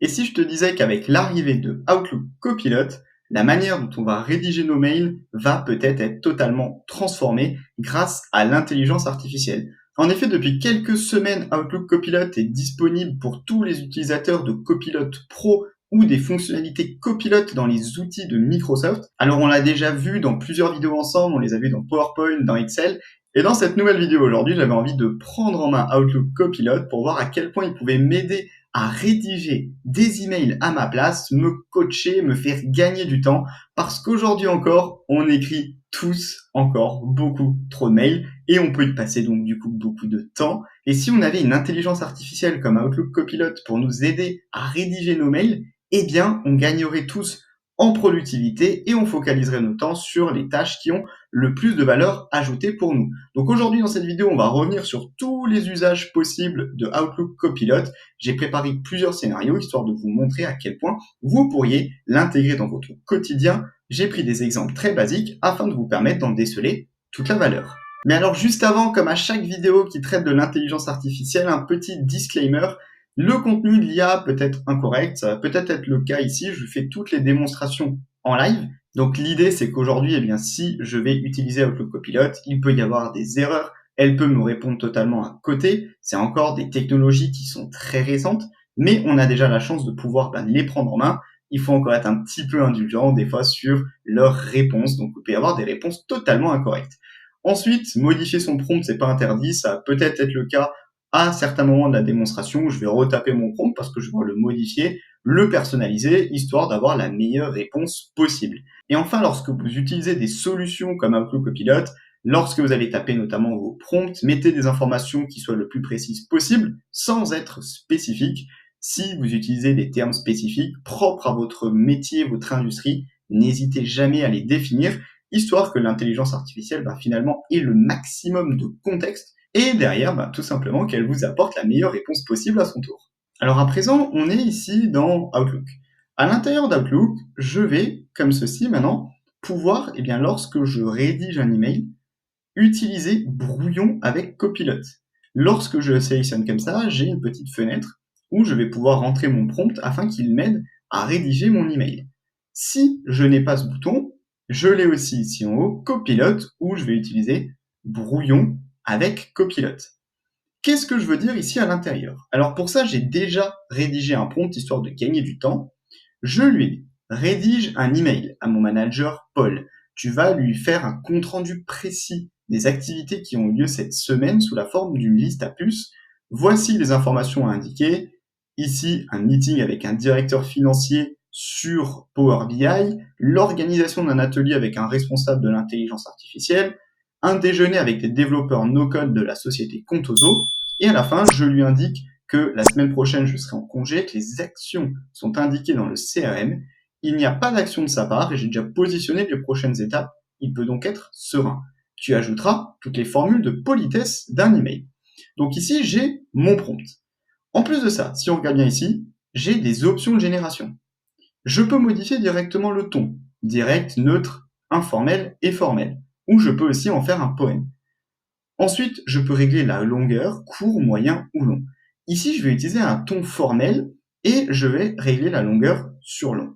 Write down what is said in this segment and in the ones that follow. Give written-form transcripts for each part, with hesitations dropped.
Et si je te disais qu'avec l'arrivée de Outlook Copilot, la manière dont on va rédiger nos mails va peut-être être totalement transformée grâce à l'intelligence artificielle. En effet, depuis quelques semaines, Outlook Copilot est disponible pour tous les utilisateurs de Copilot Pro ou des fonctionnalités Copilot dans les outils de Microsoft. Alors on l'a déjà vu dans plusieurs vidéos ensemble, on les a vus dans PowerPoint, dans Excel, et dans cette nouvelle vidéo aujourd'hui, j'avais envie de prendre en main Outlook Copilot pour voir à quel point il pouvait m'aider à rédiger des emails à ma place, me coacher, me faire gagner du temps, parce qu'aujourd'hui encore, on écrit tous encore beaucoup trop de mails et on peut y passer donc du coup beaucoup de temps. Et si on avait une intelligence artificielle comme Outlook Copilot pour nous aider à rédiger nos mails, eh bien, on gagnerait tous en productivité et on focaliserait nos temps sur les tâches qui ont le plus de valeur ajoutée pour nous. Donc aujourd'hui dans cette vidéo, on va revenir sur tous les usages possibles de Outlook Copilot. J'ai préparé plusieurs scénarios histoire de vous montrer à quel point vous pourriez l'intégrer dans votre quotidien. J'ai pris des exemples très basiques afin de vous permettre d'en déceler toute la valeur. Mais alors juste avant, comme à chaque vidéo qui traite de l'intelligence artificielle, un petit disclaimer. Le contenu de l'IA peut être incorrect, ça va peut-être être le cas ici, je fais toutes les démonstrations en live. Donc l'idée c'est qu'aujourd'hui, eh bien, si je vais utiliser Outlook Copilot, il peut y avoir des erreurs, elle peut me répondre totalement à côté, c'est encore des technologies qui sont très récentes, mais on a déjà la chance de pouvoir les prendre en main. Il faut encore être un petit peu indulgent des fois sur leurs réponses, donc il peut y avoir des réponses totalement incorrectes. Ensuite, modifier son prompt, c'est pas interdit, ça va peut-être être le cas à certains moments de la démonstration où je vais retaper mon prompt parce que je vais le modifier, le personnaliser, histoire d'avoir la meilleure réponse possible. Et enfin, lorsque vous utilisez des solutions comme Outlook Copilot, lorsque vous allez taper notamment vos prompts, mettez des informations qui soient le plus précises possible, sans être spécifiques. Si vous utilisez des termes spécifiques propres à votre métier, votre industrie, n'hésitez jamais à les définir, histoire que l'intelligence artificielle finalement ait le maximum de contexte et derrière, tout simplement qu'elle vous apporte la meilleure réponse possible à son tour. Alors à présent, on est ici dans Outlook. À l'intérieur d'Outlook, je vais, comme ceci maintenant, pouvoir, lorsque je rédige un email, utiliser Brouillon avec Copilot. Lorsque je sélectionne comme ça, j'ai une petite fenêtre où je vais pouvoir rentrer mon prompt afin qu'il m'aide à rédiger mon email. Si je n'ai pas ce bouton, je l'ai aussi ici en haut, Copilot, où je vais utiliser Brouillon avec Copilot. Qu'est-ce que je veux dire ici à l'intérieur? Alors pour ça, j'ai déjà rédigé un prompt histoire de gagner du temps. Je lui dis, rédige un email à mon manager Paul. Tu vas lui faire un compte-rendu précis des activités qui ont lieu cette semaine sous la forme d'une liste à puces. Voici les informations à indiquer. Ici, un meeting avec un directeur financier sur Power BI, l'organisation d'un atelier avec un responsable de l'intelligence artificielle, un déjeuner avec des développeurs no-code de la société Contoso, et à la fin, je lui indique que la semaine prochaine, je serai en congé, que les actions sont indiquées dans le CRM, il n'y a pas d'action de sa part et j'ai déjà positionné les prochaines étapes, il peut donc être serein. Tu ajouteras toutes les formules de politesse d'un email. Donc ici, j'ai mon prompt. En plus de ça, si on regarde bien ici, j'ai des options de génération. Je peux modifier directement le ton, direct, neutre, informel et formel, ou je peux aussi en faire un poème. Ensuite, je peux régler la longueur, court, moyen ou long. Ici, je vais utiliser un ton formel et je vais régler la longueur sur long.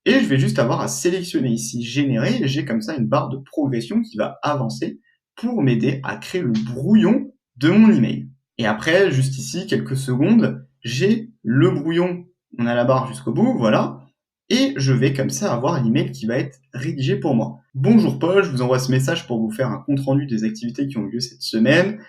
Et je vais juste avoir à sélectionner ici générer et j'ai comme ça une barre de progression qui va avancer pour m'aider à créer le brouillon de mon email. Et après, juste ici, quelques secondes, j'ai le brouillon. On a la barre jusqu'au bout, voilà. Et je vais comme ça avoir l'email qui va être rédigé pour moi. Bonjour Paul, je vous envoie ce message pour vous faire un compte-rendu des activités qui ont lieu cette semaine.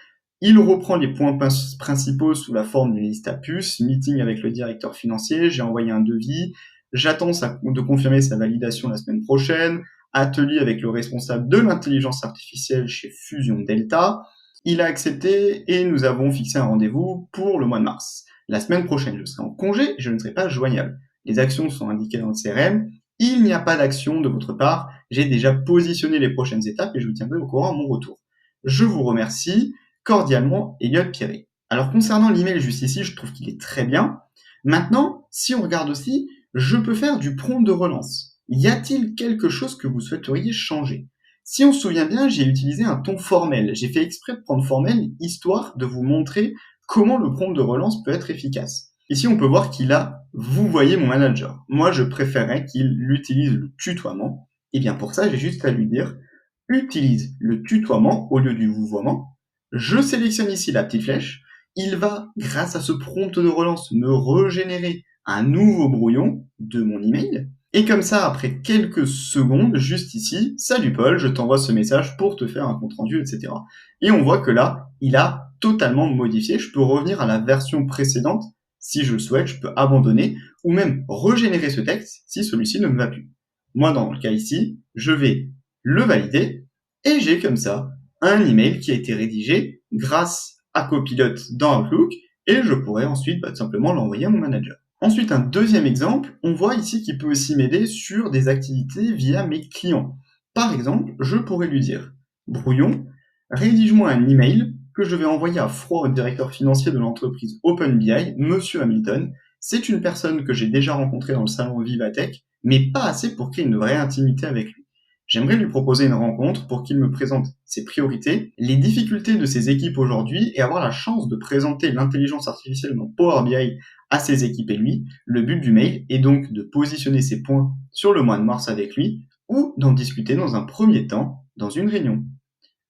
Il reprend les points principaux sous la forme d'une liste à puces, meeting avec le directeur financier, j'ai envoyé un devis, j'attends de confirmer sa validation la semaine prochaine, atelier avec le responsable de l'intelligence artificielle chez Fusion Delta, il a accepté et nous avons fixé un rendez-vous pour le mois de mars. La semaine prochaine, je serai en congé, je ne serai pas joignable. Les actions sont indiquées dans le CRM, il n'y a pas d'action de votre part, j'ai déjà positionné les prochaines étapes et je vous tiendrai au courant à mon retour. Je vous remercie. Cordialement, Elliot Pierret. Alors concernant l'email juste ici, je trouve qu'il est très bien. Maintenant, si on regarde aussi, je peux faire du prompt de relance. Y a-t-il quelque chose que vous souhaiteriez changer? Si on se souvient bien, j'ai utilisé un ton formel. J'ai fait exprès de prendre formel, histoire de vous montrer comment le prompt de relance peut être efficace. Ici, on peut voir qu'il a « Vous voyez mon manager ». Moi, je préférerais qu'il utilise le tutoiement. Et bien pour ça, j'ai juste à lui dire « Utilise le tutoiement au lieu du vouvoiement ». Je sélectionne ici la petite flèche. Il va, grâce à ce prompt de relance, me régénérer un nouveau brouillon de mon email. Et comme ça, après quelques secondes, juste ici, « Salut Paul, je t'envoie ce message pour te faire un compte-rendu, etc. » Et on voit que là, il a totalement modifié. Je peux revenir à la version précédente si je le souhaite, je peux abandonner ou même régénérer ce texte si celui-ci ne me va plus. Moi, dans le cas ici, je vais le valider et j'ai comme ça un email qui a été rédigé grâce à Copilot dans Outlook et je pourrais ensuite tout simplement l'envoyer à mon manager. Ensuite, un deuxième exemple, on voit ici qu'il peut aussi m'aider sur des activités via mes clients. Par exemple, je pourrais lui dire « Brouillon, rédige-moi un email que je vais envoyer à froid au directeur financier de l'entreprise OpenBI, Monsieur Hamilton. C'est une personne que j'ai déjà rencontrée dans le salon Vivatech, mais pas assez pour créer une vraie intimité avec lui. J'aimerais lui proposer une rencontre pour qu'il me présente ses priorités, les difficultés de ses équipes aujourd'hui et avoir la chance de présenter l'intelligence artificielle dans Power BI à ses équipes et lui. Le but du mail est donc de positionner ses points sur le mois de mars avec lui ou d'en discuter dans un premier temps dans une réunion.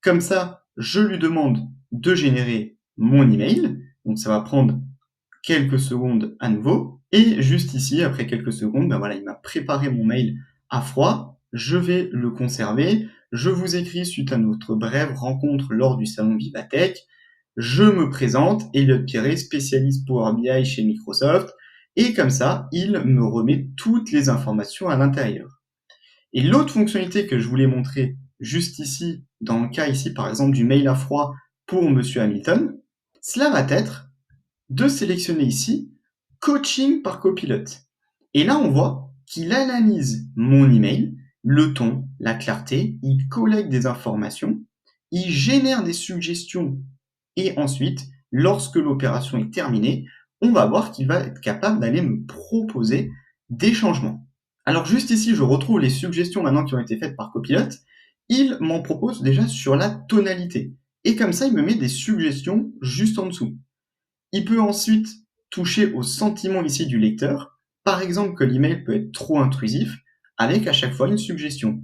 Comme ça, je lui demande de générer mon email. Donc ça va prendre quelques secondes à nouveau. Et juste ici, après quelques secondes, il m'a préparé mon mail à froid. Je vais le conserver. Je vous écris suite à notre brève rencontre lors du salon Vivatech. Je me présente, Elliot Pierret, spécialiste Power BI chez Microsoft. Et comme ça, il me remet toutes les informations à l'intérieur. Et l'autre fonctionnalité que je voulais montrer juste ici, dans le cas ici par exemple du mail à froid pour Monsieur Hamilton, cela va être de sélectionner ici Coaching par Copilot. Et là, on voit qu'il analyse mon email, le ton, la clarté, il collecte des informations, il génère des suggestions et ensuite, lorsque l'opération est terminée, on va voir qu'il va être capable d'aller me proposer des changements. Alors juste ici, je retrouve les suggestions maintenant qui ont été faites par Copilot. Il m'en propose déjà sur la tonalité. Et comme ça, il me met des suggestions juste en dessous. Il peut ensuite toucher au sentiment ici du lecteur. Par exemple, que l'email peut être trop intrusif, avec à chaque fois une suggestion.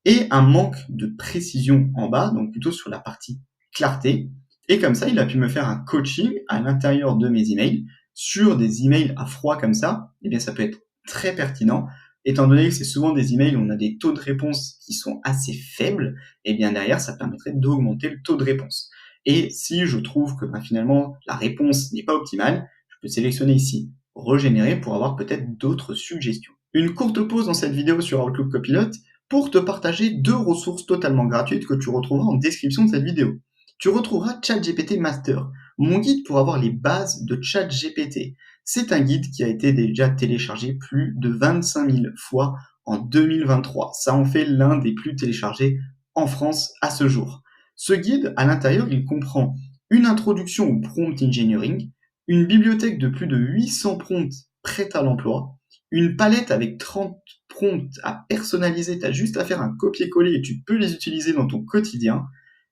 Et un manque de précision en bas, donc plutôt sur la partie clarté. Et comme ça, il a pu me faire un coaching à l'intérieur de mes emails sur des emails à froid comme ça. Eh bien, ça peut être très pertinent. Étant donné que c'est souvent des emails où on a des taux de réponse qui sont assez faibles, eh bien derrière, ça permettrait d'augmenter le taux de réponse. Et si je trouve que finalement la réponse n'est pas optimale, je peux sélectionner ici régénérer pour avoir peut-être d'autres suggestions. Une courte pause dans cette vidéo sur Outlook Copilot pour te partager 2 ressources totalement gratuites que tu retrouveras en description de cette vidéo. Tu retrouveras ChatGPT Master, mon guide pour avoir les bases de ChatGPT. C'est un guide qui a été déjà téléchargé plus de 25 000 fois en 2023. Ça en fait l'un des plus téléchargés en France à ce jour. Ce guide, à l'intérieur, il comprend une introduction au prompt engineering, une bibliothèque de plus de 800 prompts prêts à l'emploi, une palette avec 30 prompts à personnaliser, tu as juste à faire un copier-coller et tu peux les utiliser dans ton quotidien,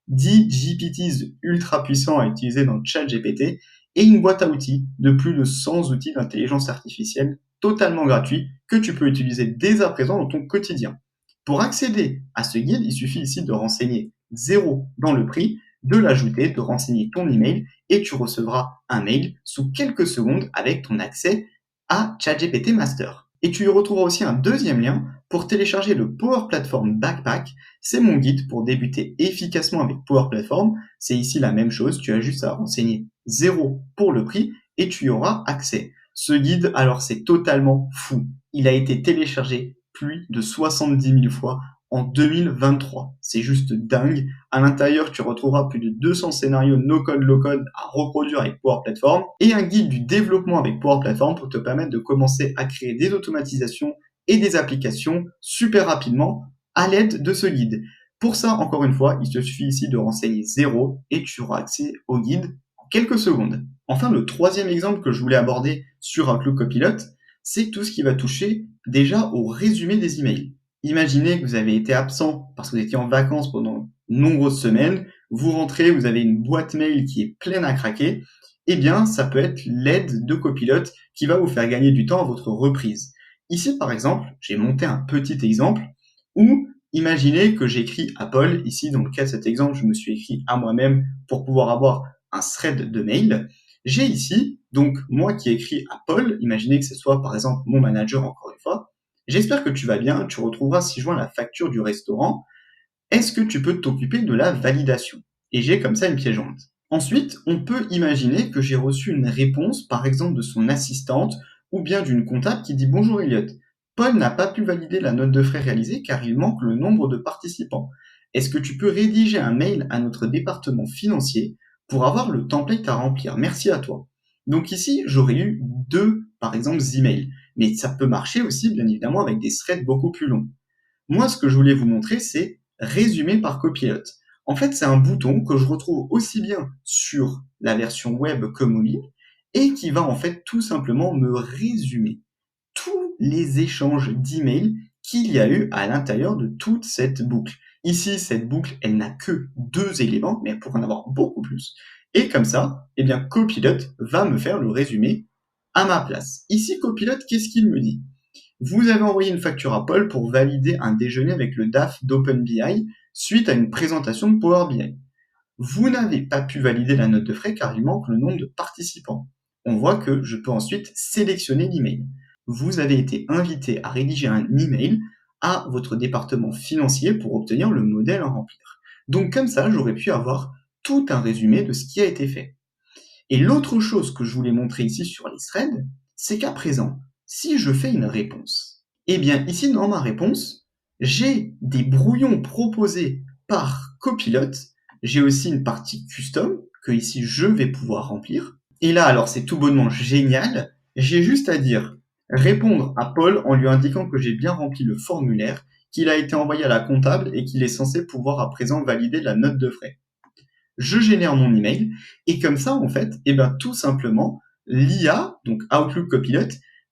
10 GPTs ultra puissants à utiliser dans ChatGPT et une boîte à outils de plus de 100 outils d'intelligence artificielle totalement gratuits que tu peux utiliser dès à présent dans ton quotidien. Pour accéder à ce guide, il suffit ici de renseigner 0 dans le prix, de l'ajouter, de renseigner ton email et tu recevras un mail sous quelques secondes avec ton accès à ChatGPT Master. Et tu y retrouveras aussi un deuxième lien pour télécharger le Power Platform Backpack. C'est mon guide pour débuter efficacement avec Power Platform. C'est ici la même chose, tu as juste à renseigner 0 pour le prix et tu y auras accès. Ce guide, alors c'est totalement fou. Il a été téléchargé plus de 70 000 fois en 2023. C'est juste dingue. À l'intérieur, tu retrouveras plus de 200 scénarios no-code, low-code à reproduire avec Power Platform et un guide du développement avec Power Platform pour te permettre de commencer à créer des automatisations et des applications super rapidement à l'aide de ce guide. Pour ça, encore une fois, il te suffit ici de renseigner 0 et tu auras accès au guide en quelques secondes. Enfin, le troisième exemple que je voulais aborder sur Outlook Copilot, c'est tout ce qui va toucher déjà au résumé des emails. Imaginez que vous avez été absent parce que vous étiez en vacances pendant de nombreuses semaines, vous rentrez, vous avez une boîte mail qui est pleine à craquer eh bien, ça peut être l'aide de Copilot qui va vous faire gagner du temps à votre reprise. Ici, par exemple, j'ai monté un petit exemple où imaginez que j'écris à Paul. Ici, dans le cas de cet exemple, je me suis écrit à moi-même pour pouvoir avoir un thread de mail. J'ai ici, donc, moi qui écris à Paul, imaginez que ce soit, par exemple, mon manager, encore une fois. J'espère que tu vas bien, tu retrouveras ci-joint la facture du restaurant. Est-ce que tu peux t'occuper de la validation? Et j'ai comme ça une pièce jointe. Ensuite, on peut imaginer que j'ai reçu une réponse, par exemple de son assistante ou bien d'une comptable qui dit bonjour Elliot. Paul n'a pas pu valider la note de frais réalisée car il manque le nombre de participants. Est-ce que tu peux rédiger un mail à notre département financier pour avoir le template à remplir? Merci à toi. Donc ici, j'aurais eu deux, par exemple, emails. Mais ça peut marcher aussi, bien évidemment, avec des threads beaucoup plus longs. Moi, ce que je voulais vous montrer, c'est résumer par Copilot. En fait, c'est un bouton que je retrouve aussi bien sur la version web que mobile et qui va en fait tout simplement me résumer tous les échanges d'emails qu'il y a eu à l'intérieur de toute cette boucle. Ici, cette boucle, elle n'a que 2 éléments, mais elle pourrait en avoir beaucoup plus. Et comme ça, eh bien, Copilot va me faire le résumé à ma place. Ici, Copilot, qu'est-ce qu'il me dit? Vous avez envoyé une facture à Paul pour valider un déjeuner avec le DAF d'OpenBI suite à une présentation de Power BI. Vous n'avez pas pu valider la note de frais car il manque le nombre de participants. On voit que je peux ensuite sélectionner l'email. Vous avez été invité à rédiger un email à votre département financier pour obtenir le modèle à remplir. Donc comme ça, j'aurais pu avoir tout un résumé de ce qui a été fait. Et l'autre chose que je voulais montrer ici sur les threads, c'est qu'à présent, si je fais une réponse, eh bien ici dans ma réponse, j'ai des brouillons proposés par Copilot. J'ai aussi une partie custom que ici je vais pouvoir remplir. Et là, alors c'est tout bonnement génial. J'ai juste à dire répondre à Paul en lui indiquant que j'ai bien rempli le formulaire, qu'il a été envoyé à la comptable et qu'il est censé pouvoir à présent valider la note de frais. Je génère mon email et comme ça, en fait, eh ben, tout simplement, l'IA, donc Outlook Copilot,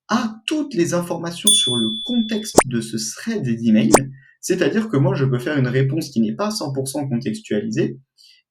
a toutes les informations sur le contexte de ce thread d'email. C'est-à-dire que moi, je peux faire une réponse qui n'est pas 100% contextualisée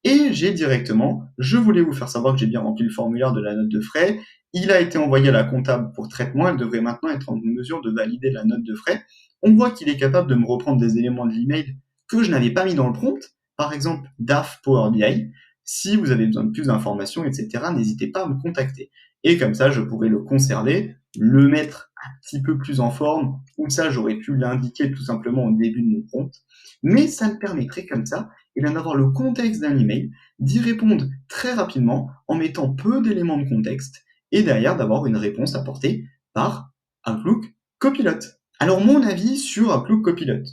et j'ai directement, je voulais vous faire savoir que j'ai bien rempli le formulaire de la note de frais. Il a été envoyé à la comptable pour traitement. Elle devrait maintenant être en mesure de valider la note de frais. On voit qu'il est capable de me reprendre des éléments de l'email que je n'avais pas mis dans le prompt. Par exemple, DAF Power BI. Si vous avez besoin de plus d'informations, etc., n'hésitez pas à me contacter. Et comme ça, je pourrais le conserver, le mettre un petit peu plus en forme, ou ça, j'aurais pu l'indiquer tout simplement au début de mon prompt. Mais ça me permettrait comme ça et bien d'avoir le contexte d'un email, d'y répondre très rapidement en mettant peu d'éléments de contexte et derrière d'avoir une réponse apportée par Outlook Copilot. Alors mon avis sur Outlook Copilot,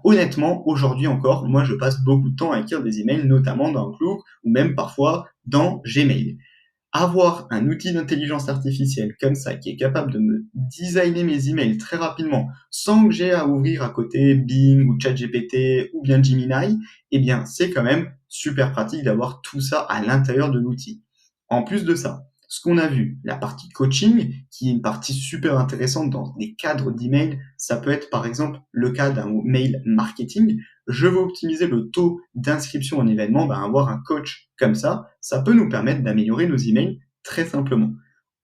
honnêtement, aujourd'hui encore, moi je passe beaucoup de temps à écrire des emails, notamment dans Outlook ou même parfois dans Gmail. Avoir un outil d'intelligence artificielle comme ça qui est capable de me designer mes emails très rapidement sans que j'ai à ouvrir à côté Bing ou ChatGPT ou bien Gemini, eh bien c'est quand même super pratique d'avoir tout ça à l'intérieur de l'outil. En plus de ça, ce qu'on a vu, la partie coaching, qui est une partie super intéressante dans des cadres d'email, ça peut être par exemple le cas d'un mail marketing. Je veux optimiser le taux d'inscription en événement, avoir un coach comme ça peut nous permettre d'améliorer nos emails très simplement.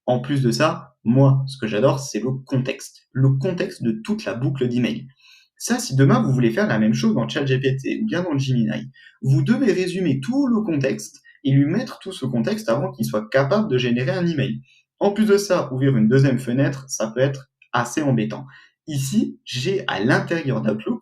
En plus de ça, moi, ce que j'adore, c'est le contexte de toute la boucle d'email. Ça, si demain vous voulez faire la même chose dans ChatGPT ou bien dans Gemini, vous devez résumer tout le contexte et lui mettre tout ce contexte avant qu'il soit capable de générer un email. En plus de ça, ouvrir une deuxième fenêtre, ça peut être assez embêtant. Ici, j'ai à l'intérieur d'Outlook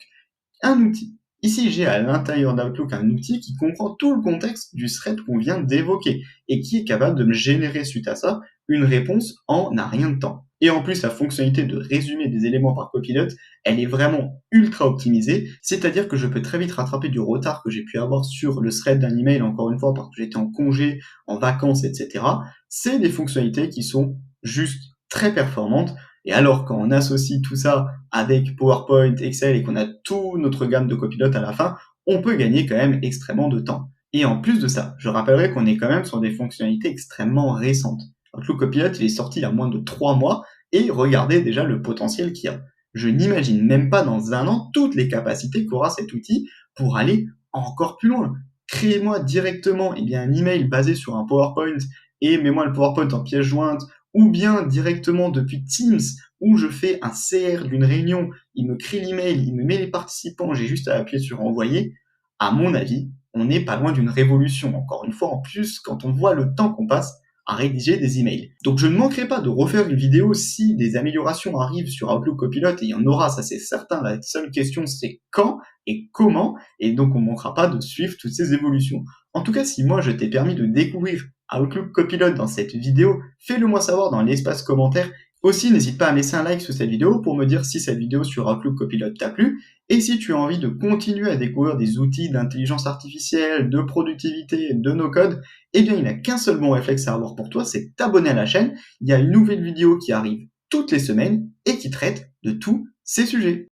un outil. Ici, j'ai à l'intérieur d'Outlook un outil qui comprend tout le contexte du thread qu'on vient d'évoquer et qui est capable de me générer suite à ça une réponse en un rien de temps. Et en plus, la fonctionnalité de résumer des éléments par Copilot, elle est vraiment ultra optimisée, c'est-à-dire que je peux très vite rattraper du retard que j'ai pu avoir sur le thread d'un email, encore une fois, parce que j'étais en congé, en vacances, etc. C'est des fonctionnalités qui sont juste très performantes. Et alors, quand on associe tout ça avec PowerPoint, Excel et qu'on a toute notre gamme de copilotes à la fin, on peut gagner quand même extrêmement de temps. Et en plus de ça, je rappellerai qu'on est quand même sur des fonctionnalités extrêmement récentes. Outlook Copilot, il est sorti il y a moins de 3 mois et regardez déjà le potentiel qu'il y a. Je n'imagine même pas dans un an toutes les capacités qu'aura cet outil pour aller encore plus loin. Créez-moi directement un email basé sur un PowerPoint et mets-moi le PowerPoint en pièce jointe, ou bien directement depuis Teams où je fais un CR d'une réunion, il me crée l'email, il me met les participants, j'ai juste à appuyer sur envoyer, à mon avis, on n'est pas loin d'une révolution. Encore une fois, en plus, quand on voit le temps qu'on passe à rédiger des emails. Donc je ne manquerai pas de refaire une vidéo si des améliorations arrivent sur Outlook Copilot, et il y en aura, ça c'est certain. La seule question c'est quand et comment, et donc on ne manquera pas de suivre toutes ces évolutions. En tout cas, si moi je t'ai permis de découvrir Outlook Copilot dans cette vidéo, fais-le moi savoir dans l'espace commentaire. Aussi, n'hésite pas à laisser un like sur cette vidéo pour me dire si cette vidéo sur Outlook Copilot t'a plu. Et si tu as envie de continuer à découvrir des outils d'intelligence artificielle, de productivité, de no-code, eh bien, il n'y a qu'un seul bon réflexe à avoir pour toi, c'est t'abonner à la chaîne. Il y a une nouvelle vidéo qui arrive toutes les semaines et qui traite de tous ces sujets.